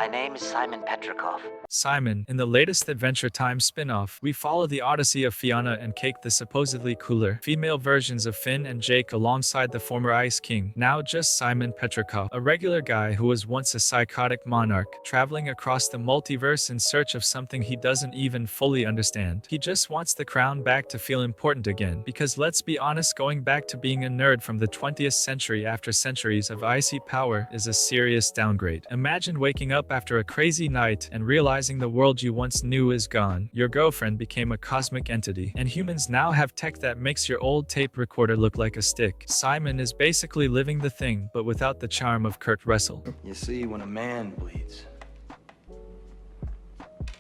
My name is Simon Petrikov. Simon, in the latest Adventure Time spin-off, we follow the odyssey of Fiona and Cake, the supposedly cooler female versions of Finn and Jake, alongside the former Ice King, now just Simon Petrikov, a regular guy who was once a psychotic monarch, traveling across the multiverse in search of something he doesn't even fully understand. He just wants the crown back to feel important again, because let's be honest, going back to being a nerd from the 20th century after centuries of icy power is a serious downgrade. Imagine waking up after a crazy night and realizing the world you once knew is gone. Your girlfriend became a cosmic entity, and humans now have tech that makes your old tape recorder look like a stick. Simon is basically living the thing, but without the charm of Kurt Russell. You see, when a man bleeds,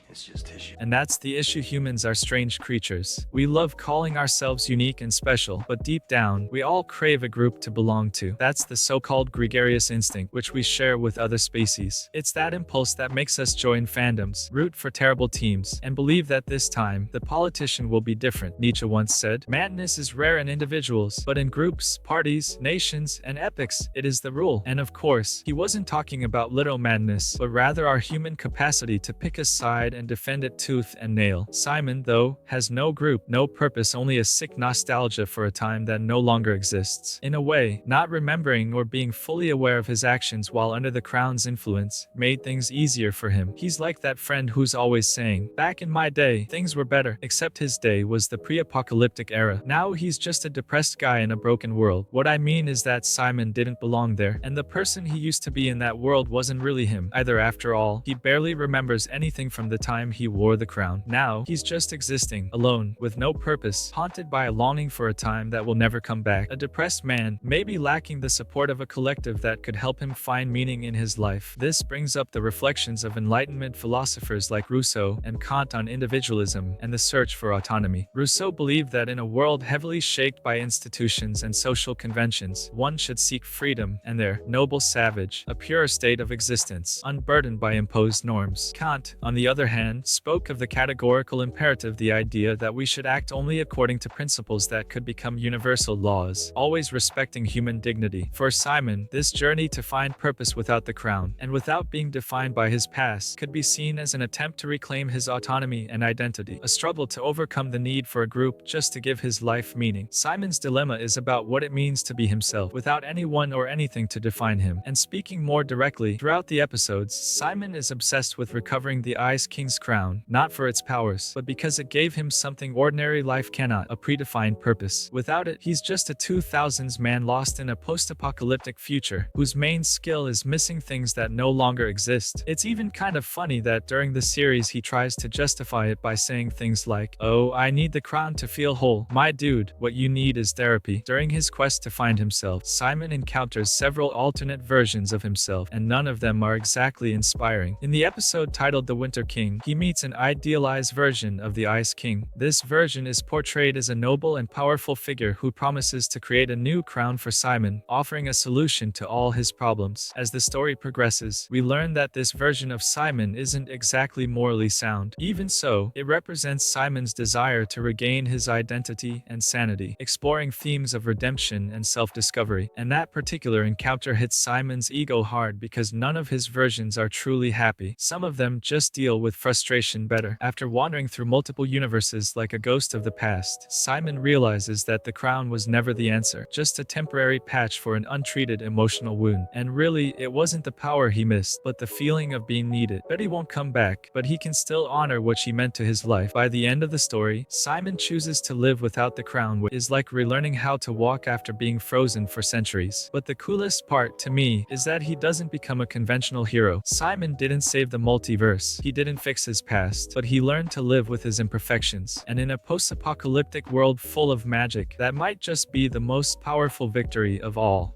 it's just tissue. And that's the issue. Humans are strange creatures. We love calling ourselves unique and special, but deep down, we all crave a group to belong to. That's the so-called gregarious instinct, which we share with other species. It's that impulse that makes us join fandoms, root for terrible teams, and believe that this time, the politician will be different. Nietzsche once said, "Madness is rare in individuals, but in groups, parties, nations, and epics, it is the rule." And of course, he wasn't talking about literal madness, but rather our human capacity to pick a side and defend it tooth and nail. Simon, though, has no group, no purpose, only a sick nostalgia for a time that no longer exists. In a way, not remembering or being fully aware of his actions while under the crown's influence made things easier for him. He's like that friend who's always saying, "Back in my day, things were better," except his day was the pre-apocalyptic era. Now he's just a depressed guy in a broken world. What I mean is that Simon didn't belong there, and the person he used to be in that world wasn't really him either. After all, he barely remembers anything from the time he wore the crown. Now, he's just existing, alone, with no purpose, haunted by a longing for a time that will never come back. A depressed man, maybe lacking the support of a collective that could help him find meaning in his life. This brings up the reflections of Enlightenment philosophers like Rousseau and Kant on individualism and the search for autonomy. Rousseau believed that in a world heavily shaped by institutions and social conventions, one should seek freedom and their noble savage, a pure state of existence, unburdened by imposed norms. Kant, on the other hand, spoke of the categorical imperative, the idea that we should act only according to principles that could become universal laws, always respecting human dignity. For Simon, this journey to find purpose without the crown, and without being defined by his past, could be seen as an attempt to reclaim his autonomy and identity, a struggle to overcome the need for a group just to give his life meaning. Simon's dilemma is about what it means to be himself, without anyone or anything to define him. And speaking more directly, throughout the episodes, Simon is obsessed with recovering the Ice King's crown, not for its powers, but because it gave him something ordinary life cannot, a predefined purpose. Without it, he's just a 2000s man lost in a post-apocalyptic future, whose main skill is missing things that no longer exist. It's even kind of funny that during the series he tries to justify it by saying things like, "Oh, I need the crown to feel whole." My dude, what you need is therapy. During his quest to find himself, Simon encounters several alternate versions of himself, and none of them are exactly inspiring. In the episode titled The Winter King, he meets an idealized version of the Ice King. This version is portrayed as a noble and powerful figure who promises to create a new crown for Simon, offering a solution to all his problems. As the story progresses, we learn that this version of Simon isn't exactly morally sound. Even so, it represents Simon's desire to regain his identity and sanity, exploring themes of redemption and self-discovery. And that particular encounter hits Simon's ego hard because none of his versions are truly happy. Some of them just deal with frustration better. After wandering through multiple universes like a ghost of the past, Simon realizes that the crown was never the answer, just a temporary patch for an untreated emotional wound. And really, it wasn't the power he missed, but the feeling of being needed. Betty won't come back, but he can still honor what she meant to his life. By the end of the story, Simon chooses to live without the crown, which is like relearning how to walk after being frozen for centuries. But the coolest part, to me, is that he doesn't become a conventional hero. Simon didn't save the multiverse, he didn't fix his past, but he learned to live with his imperfections. And in a post-apocalyptic world full of magic, that might just be the most powerful victory of all.